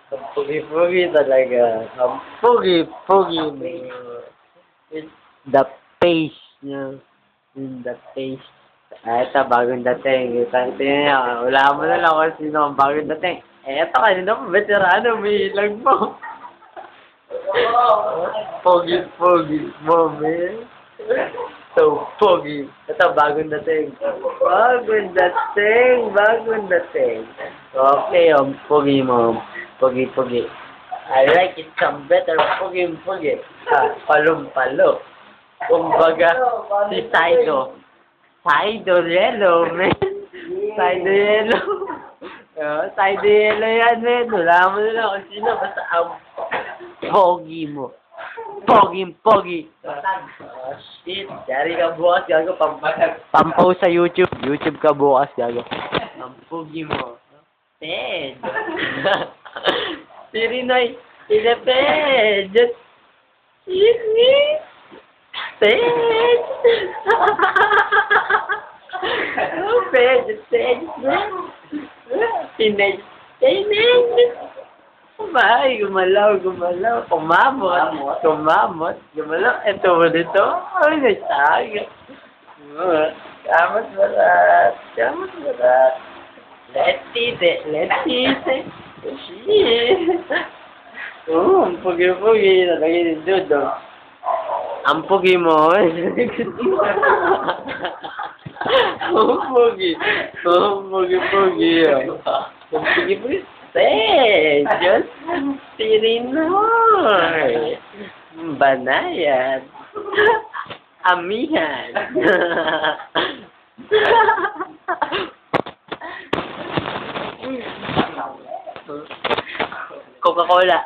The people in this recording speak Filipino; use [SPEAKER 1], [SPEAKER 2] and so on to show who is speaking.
[SPEAKER 1] Ang pugi-pugi talaga. Ang pugi-pugi mo. The face niya. The face. Ito, bagong dating. Tingnan niya. Wala mo na lang kung sino ang bagong dating. Ito, kanina mo, veterano, may ilag mo. Pogi-pogi mo, man. So, pogi. Ito, bagong dating. Bagong dating. Bagong dating. Okay, pogi mo. Pogi-pogi. I like it some better. Pogi-pogi. Palong-palo. Kumbaga, si Saido. Saido yellow, man. Saido yellow. Saido yellow yan, man. Wala mo na lang kung sino. Basta ang pogi mo. Pogi-pogi. Shit. Yari ka bukas, gago. Pampaw sa YouTube. YouTube ka bukas, gago. Ang pogi mo. Ped. Si Rinoy. Sila Ped. Sini. Ped. Oh, Ped. Ped. Pined. Pined. Ay, gumalaw. Kumamot. Gumalaw. Ito mo dito. Ay, nasaga. Kamat barat. Let's eat it. Shit. Ang pugi-pugi. Nalagay din doon. Ang pugi mo. Ang pugi. Ang pugi-pugi. Ang pugi-pugi. Diyos. Tirinoy. Banayan. Amihan. Coca-Cola.